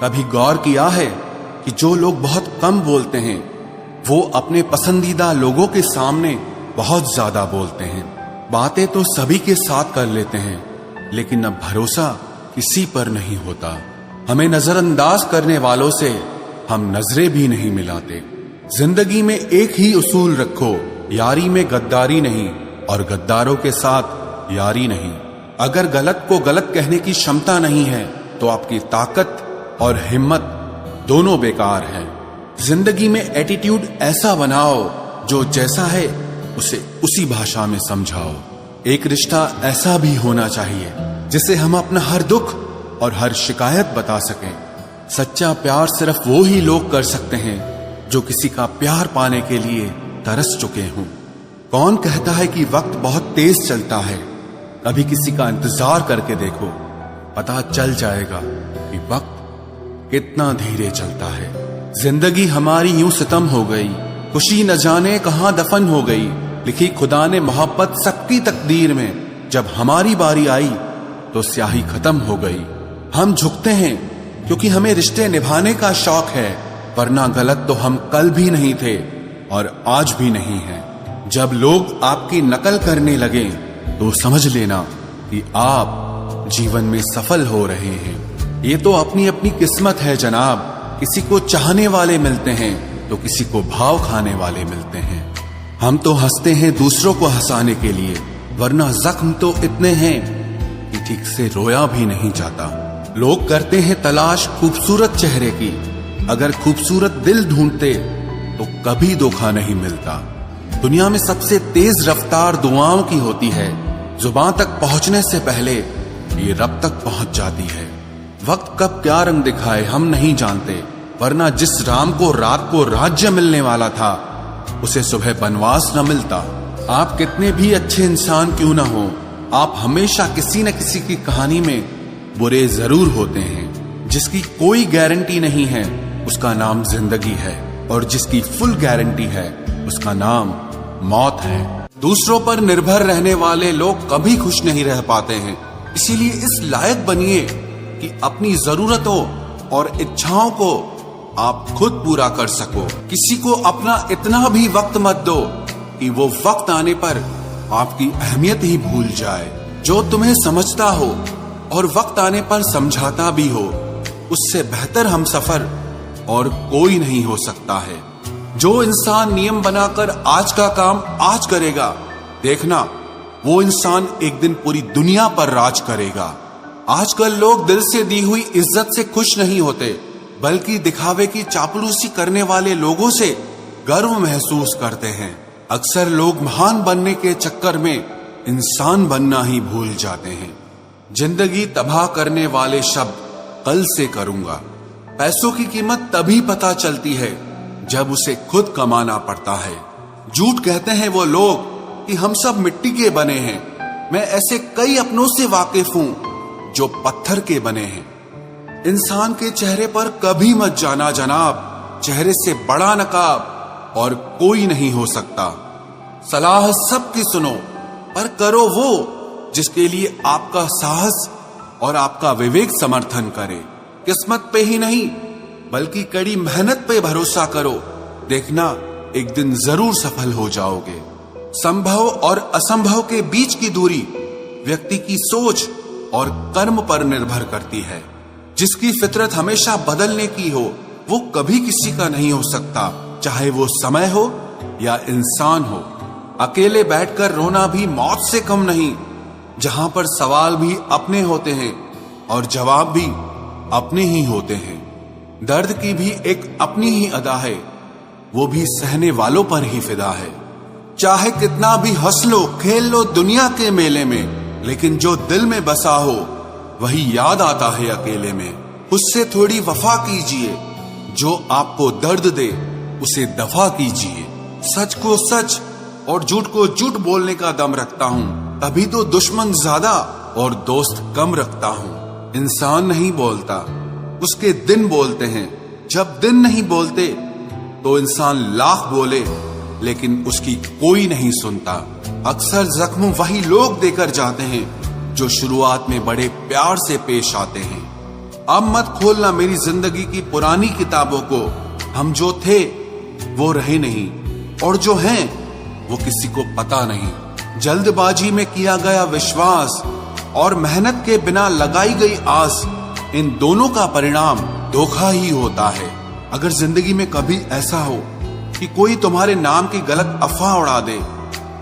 कभी गौर किया है कि जो लोग बहुत कम बोलते हैं वो अपने पसंदीदा लोगों के सामने बहुत ज्यादा बोलते हैं। बातें तो सभी के साथ कर लेते हैं, लेकिन अब भरोसा किसी पर नहीं होता। हमें नजरअंदाज करने वालों से हम नजरें भी नहीं मिलाते। जिंदगी में एक ही उसूल रखो, यारी में गद्दारी नहीं और गद्दारों के साथ यारी नहीं। अगर गलत को गलत कहने की क्षमता नहीं है तो आपकी ताकत और हिम्मत दोनों बेकार है। जिंदगी में एटीट्यूड ऐसा बनाओ जो जैसा है उसे उसी भाषा में समझाओ। एक रिश्ता ऐसा भी होना चाहिए जिसे हम अपना हर दुख और हर शिकायत बता सकें। सच्चा प्यार सिर्फ वो ही लोग कर सकते हैं जो किसी का प्यार पाने के लिए तरस चुके हों। कौन कहता है कि वक्त बहुत तेज चलता है? कभी किसी का इंतजार करके देखो, पता चल जाएगा कि वक्त कितना धीरे चलता है। जिंदगी हमारी यूं सितम हो गई, खुशी न जाने कहां दफन हो गई। लिखी खुदा ने मोहब्बत सबकी तकदीर में, जब हमारी बारी आई तो स्याही खत्म हो गई। हम झुकते हैं क्योंकि हमें रिश्ते निभाने का शौक है, वरना गलत तो हम कल भी नहीं थे और आज भी नहीं है। जब लोग आपकी नकल करने लगे तो समझ लेना कि आप जीवन में सफल हो रहे हैं। ये तो अपनी अपनी किस्मत है जनाब। किसी को चाहने वाले मिलते हैं तो किसी को भाव खाने वाले मिलते हैं। हम तो हंसते हैं दूसरों को हंसाने के लिए, वरना जख्म तो इतने हैं कि ठीक से रोया भी नहीं जाता। लोग करते हैं तलाश खूबसूरत चेहरे की, अगर खूबसूरत दिल ढूंढते तो कभी धोखा नहीं मिलता। दुनिया में सबसे तेज रफ्तार दुआओं की होती है, जुबान तक पहुंचने से पहले ये रब तक पहुंच जाती है। वक्त कब क्या रंग दिखाए हम नहीं जानते, वरना जिस राम को रात को राज्य मिलने वाला था उसे सुबह बनवास न मिलता। आप कितने भी अच्छे इंसान क्यों ना हो, आप हमेशा किसी न किसी की कहानी में बुरे जरूर होते हैं। जिसकी कोई गारंटी नहीं है उसका नाम जिंदगी है, और जिसकी फुल गारंटी है उसका नाम मौत है। दूसरों पर निर्भर रहने वाले लोग कभी खुश नहीं रह पाते हैं। इसीलिए इस लायक बनिए कि अपनी जरूरतों और इच्छाओं को आप खुद पूरा कर सको। किसी को अपना इतना भी वक्त मत दो कि वो वक्त आने पर आपकी अहमियत ही भूल जाए। जो तुम्हें समझता हो और वक्त आने पर समझाता भी हो, उससे बेहतर हमसफर और कोई नहीं हो सकता है। जो इंसान नियम बनाकर आज का काम आज करेगा, देखना वो इंसान एक दिन पूरी दुनिया पर राज करेगा। आजकल लोग दिल से दी हुई इज्जत से खुश नहीं होते, बल्कि दिखावे की चापलूसी करने वाले लोगों से गर्व महसूस करते हैं। अक्सर लोग महान बनने के चक्कर में इंसान बनना ही भूल जाते हैं। जिंदगी तबाह करने वाले शब्द कल से करूंगा। पैसों की कीमत तभी पता चलती है जब उसे खुद कमाना पड़ता है। झूठ कहते हैं वो लोग कि हम सब मिट्टी के बने हैं। मैं ऐसे कई अपनों से वाकिफ हूं जो पत्थर के बने हैं। इंसान के चेहरे पर कभी मत जाना जनाब, चेहरे से बड़ा नकाब और कोई नहीं हो सकता। सलाह सबकी सुनो, पर करो वो जिसके लिए आपका साहस और आपका विवेक समर्थन करे। किस्मत पे ही नहीं बल्कि कड़ी मेहनत पे भरोसा करो, देखना एक दिन जरूर सफल हो जाओगे। संभव और असंभव के बीच की दूरी व्यक्ति की सोच और कर्म पर निर्भर करती है। जिसकी फितरत हमेशा बदलने की हो वो कभी किसी का नहीं हो सकता, चाहे वो समय हो या इंसान हो। अकेले बैठकर रोना भी मौत से कम नहीं, जहां पर सवाल भी अपने होते हैं और जवाब भी अपने ही होते हैं। दर्द की भी एक अपनी ही अदा है, वो भी सहने वालों पर ही फिदा है। चाहे कितना भी हंस लो खेल लो दुनिया के मेले में, लेकिन जो दिल में बसा हो वही याद आता है अकेले में। उससे थोड़ी वफा कीजिए, जो आपको दर्द दे उसे दफा कीजिए। सच को सच और झूठ को झूठ बोलने का दम रखता हूँ, तभी तो दुश्मन ज्यादा और दोस्त कम रखता हूँ। इंसान नहीं बोलता, उसके दिन बोलते हैं। जब दिन नहीं बोलते तो इंसान लाख बोले लेकिन उसकी कोई नहीं सुनता। अक्सर जख्म वही लोग देकर जाते हैं जो शुरुआत में बड़े प्यार से पेश आते हैं। अब मत खोलना मेरी जिंदगी की पुरानी किताबों को। हम जो थे वो रहे नहीं, और जो हैं वो किसी को पता नहीं। जल्दबाजी में किया गया विश्वास और मेहनत के बिना लगाई गई आस, इन दोनों का परिणाम धोखा ही होता है। अगर जिंदगी में कभी ऐसा हो कि कोई तुम्हारे नाम की गलत अफवाह उड़ा दे,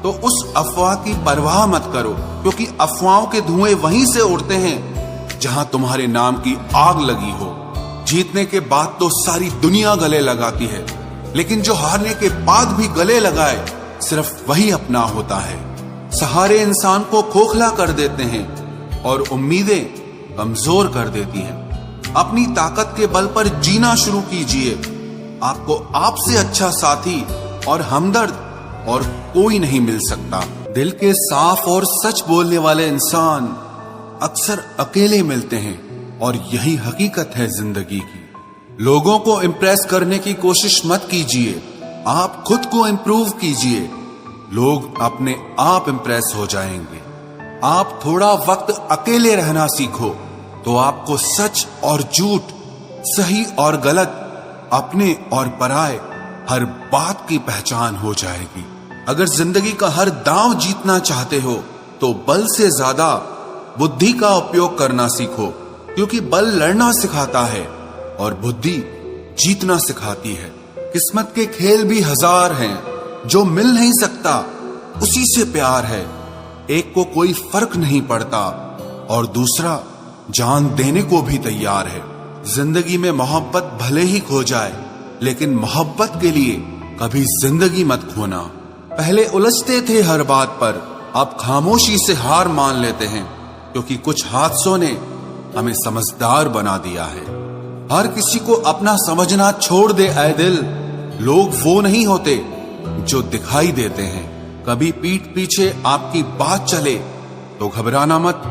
तो उस अफवाह की परवाह मत करो, क्योंकि अफवाहों के धुएं वहीं से उड़ते हैं जहां तुम्हारे नाम की आग लगी हो। जीतने के बाद तो सारी दुनिया गले लगाती है, लेकिन जो हारने के बाद भी गले लगाए, सिर्फ वही अपना होता है। सहारे इंसान को खोखला कर देते हैं और उम्मीदें कमजोर कर देती हैं। अपनी ताकत के बल पर जीना शुरू कीजिए। आपको आपसे अच्छा साथी और हमदर्द और कोई नहीं मिल सकता। दिल के साफ और सच बोलने वाले इंसान अक्सर अकेले मिलते हैं, और यही हकीकत है जिंदगी की। लोगों को इम्प्रेस करने की कोशिश मत कीजिए, आप खुद को इम्प्रूव कीजिए। लोग अपने आप इम्प्रेस हो जाएंगे। आप थोड़ा वक्त अकेले रहना सीखो, तो आपको सच और झूठ, सही और गलत, अपने और पराये हर बात की पहचान हो जाएगी। अगर जिंदगी का हर दांव जीतना चाहते हो, तो बल से ज्यादा बुद्धि का उपयोग करना सीखो, क्योंकि बल लड़ना सिखाता है और बुद्धि जीतना सिखाती है। किस्मत के खेल भी हजार हैं, जो मिल नहीं सकता उसी से प्यार है। एक को कोई फर्क नहीं पड़ता और दूसरा जान देने को भी तैयार है। जिंदगी में मोहब्बत भले ही खो जाए, लेकिन मोहब्बत के लिए कभी जिंदगी मत खोना। पहले उलझते थे हर बात पर, अब खामोशी से हार मान लेते हैं, क्योंकि कुछ हादसों ने हमें समझदार बना दिया है। हर किसी को अपना समझना छोड़ दे ऐ दिल। लोग वो नहीं होते जो दिखाई देते हैं। कभी पीठ पीछे आपकी बात चले तो घबराना मत,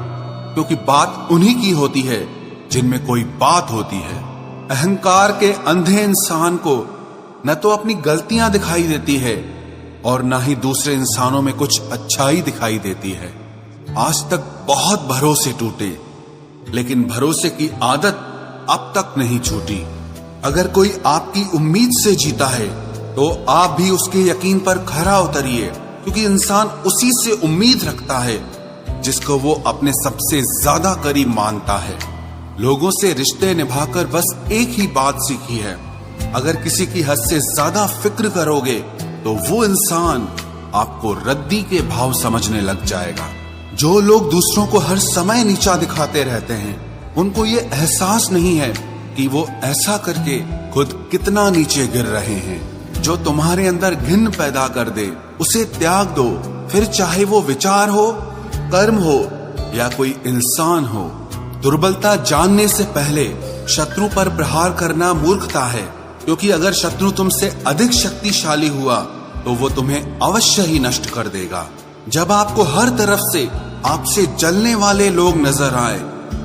क्योंकि बात उन्हीं की होती है जिनमें कोई बात होती है। अहंकार के अंधे इंसान को न तो अपनी गलतियां दिखाई देती है और न ही दूसरे इंसानों में कुछ अच्छाई दिखाई देती है। आज तक बहुत भरोसे टूटे, लेकिन भरोसे की आदत अब तक नहीं छूटी। अगर कोई आपकी उम्मीद से जीता है, तो आप भी उसके यकीन पर खरा उतरिए, क्योंकि इंसान उसी से उम्मीद रखता है जिसको वो अपने सबसे ज्यादा करीब मानता है। लोगों से रिश्ते निभाकर बस एक ही बात सीखी है, अगर किसी की हद से ज्यादा फिक्र करोगे तो वो इंसान आपको रद्दी के भाव समझने लग जाएगा। जो लोग दूसरों को हर समय नीचा दिखाते रहते हैं, उनको ये एहसास नहीं है कि वो ऐसा करके खुद कितना नीचे गिर रहे हैं। जो तुम्हारे अंदर घिन पैदा कर दे, उसे त्याग दो, फिर चाहे वो विचार हो, कर्म हो या कोई इंसान हो। दुर्बलता जानने से पहले शत्रु पर प्रहार करना मूर्खता है, क्योंकि अगर शत्रु तुमसे अधिक शक्तिशाली हुआ तो वो तुम्हें अवश्य ही नष्ट कर देगा। जब आपको हर तरफ से आपसे जलने वाले लोग नजर आए,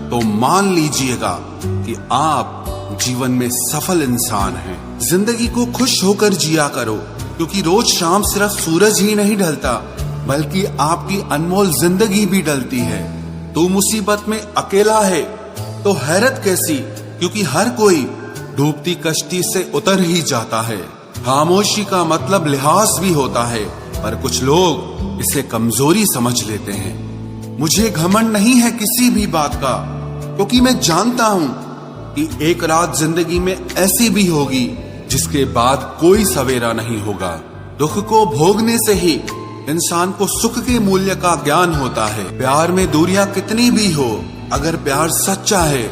तो मान लीजिएगा कि आप जीवन में सफल इंसान हैं। जिंदगी को खुश होकर जिया करो, क्योंकि रोज शाम सिर्फ सूरज ही नहीं ढलता, बल्कि आपकी अनमोल जिंदगी भी ढलती है। तू मुसीबत में अकेला है तो हैरत कैसी, क्योंकि हर कोई डूबती कश्ती से उतर ही जाता है। खामोशी का मतलब लिहाज भी होता है, पर कुछ लोग इसे कमजोरी समझ लेते हैं। मुझे घमंड नहीं है किसी भी बात का, क्योंकि मैं जानता हूं कि एक रात जिंदगी में ऐसी भी होगी जिसके बाद कोई सवेरा नहीं होगा। दुख को भोगने से ही इंसान को सुख के मूल्य का ज्ञान होता है। प्यार में दूरियां कितनी भी हो, अगर प्यार सच्चा है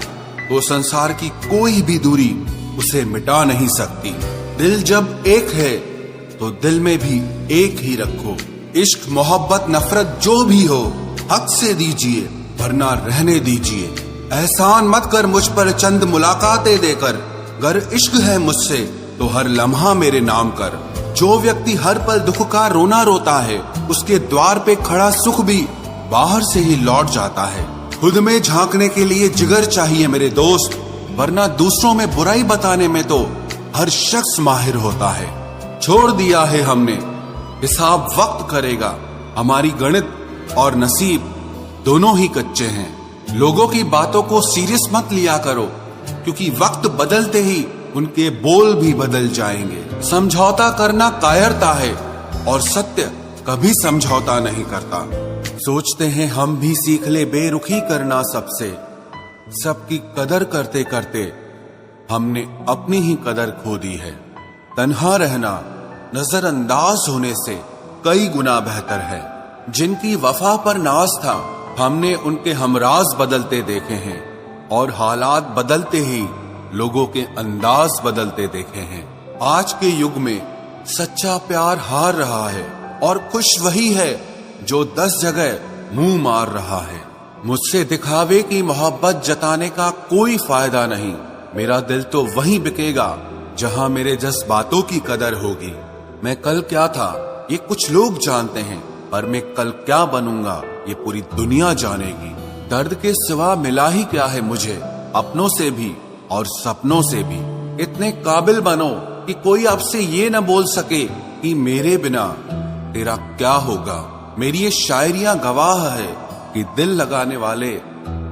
तो संसार की कोई भी दूरी उसे मिटा नहीं सकती। दिल जब एक है तो दिल में भी एक ही रखो। इश्क मोहब्बत नफरत जो भी हो, हक से दीजिए वरना रहने दीजिए। एहसान मत कर मुझ पर चंद मुलाकातें देकर, गर इश्क है मुझसे तो हर लम्हा मेरे नाम कर। जो व्यक्ति हर पल दुख का रोना रोता है, उसके द्वार पे खड़ा सुख भी बाहर से ही लौट जाता है। खुद में झांकने के लिए जिगर चाहिए मेरे दोस्त, वरना दूसरों में बुराई बताने में तो हर शख्स माहिर होता है। छोड़ दिया है हमने, हिसाब वक्त करेगा। हमारी गणित और नसीब दोनों ही कच्चे हैं। लोगों की बातों को सीरियस मत लिया करो, क्योंकि वक्त बदलते ही उनके बोल भी बदल जाएंगे। समझौता करना कायरता है और सत्य कभी समझौता नहीं करता। सोचते हैं हम भी सीख ले बेरुखी करना सबसे, सबकी कदर करते करते हमने अपनी ही कदर खो दी है। तन्हा रहना नजरअंदाज होने से कई गुना बेहतर है। जिनकी वफा पर नाज था हमने उनके हमराज बदलते देखे हैं, और हालात बदलते ही लोगों के अंदाज बदलते देखे हैं। आज के युग में सच्चा प्यार हार रहा है और खुश वही है जो 10 जगह मुंह मार रहा है। मुझसे दिखावे की मोहब्बत जताने का कोई फायदा नहीं। मेरा दिल तो वहीं बिकेगा जहां मेरे जज्बातों की कदर होगी। मैं कल क्या था ये कुछ लोग जानते हैं, पर मैं कल क्या बनूंगा ये पूरी दुनिया जानेगी। दर्द के सिवा मिला ही क्या है मुझे अपनों से भी और सपनों से भी। इतने काबिल बनो कि कोई आपसे ये न बोल सके कि मेरे बिना तेरा क्या होगा। मेरी ये शायरियां गवाह है कि दिल लगाने वाले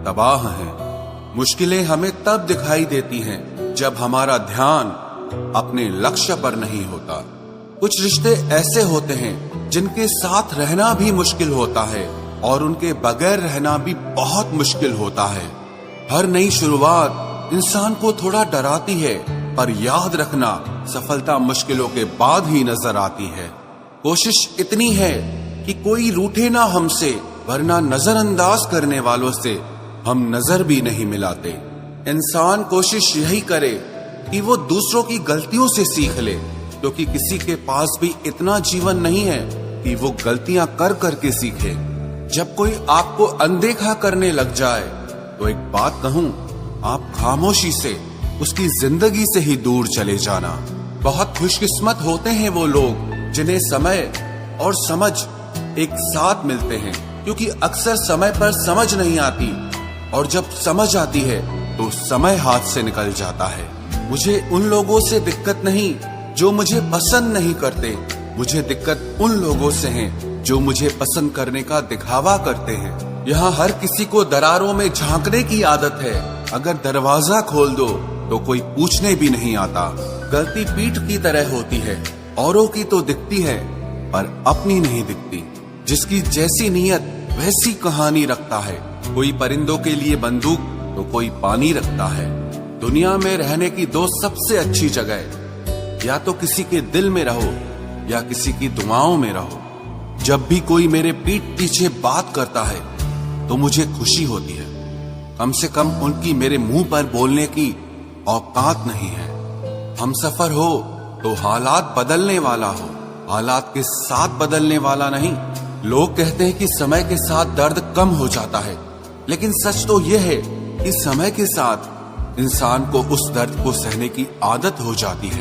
तबाह हैं। मुश्किलें हमें तब दिखाई देती हैं जब हमारा ध्यान अपने लक्ष्य पर नहीं होता। कुछ रिश्ते ऐसे होते हैं जिनके साथ रहना भी मुश्किल होता है और उनके बगैर रहना भी बहुत मुश्किल होता है। हर नई शुरुआत इंसान को थोड़ा डराती है, पर याद रखना सफलता मुश्किलों के बाद ही नजर आती है। कोशिश इतनी है कि कोई रूठे ना हमसे, वरना नजरअंदाज करने वालों से हम नजर भी नहीं मिलाते। इंसान कोशिश यही करे कि वो दूसरों की गलतियों से सीख ले, क्योंकि किसी के पास भी इतना जीवन नहीं है कि वो गलतियां कर करके सीखे। जब कोई आपको अनदेखा करने लग जाए तो एक बात कहूं, आप खामोशी से उसकी जिंदगी से ही दूर चले जाना। बहुत खुशकिस्मत होते हैं वो लोग जिन्हें समय और समझ एक साथ मिलते हैं, क्योंकि अक्सर समय पर समझ नहीं आती और जब समझ आती है तो समय हाथ से निकल जाता है। मुझे उन लोगों से दिक्कत नहीं जो मुझे पसंद नहीं करते, मुझे दिक्कत उन लोगों से है जो मुझे पसंद करने का दिखावा करते हैं। यहाँ हर किसी को दरारों में झांकने की आदत है। अगर दरवाजा खोल दो तो कोई पूछने भी नहीं आता। गलती पीठ की तरह होती है, औरों की तो दिखती है पर अपनी नहीं दिखती। जिसकी जैसी नीयत वैसी कहानी रखता है। कोई परिंदों के लिए बंदूक तो कोई पानी रखता है। दुनिया में रहने की दो सबसे अच्छी जगह, या तो किसी के दिल में रहो या किसी की दुआओं में रहो। जब भी कोई मेरे पीठ पीछे बात करता है तो मुझे खुशी होती है। कम से कम उनकी मेरे मुंह पर बोलने की औकात नहीं है। हम सफर हो तो हालात बदलने वाला हो, हालात के साथ बदलने वाला नहीं। लोग कहते हैं कि समय के साथ दर्द कम हो जाता है, लेकिन सच तो यह है कि समय के साथ इंसान को उस दर्द को सहने की आदत हो जाती है।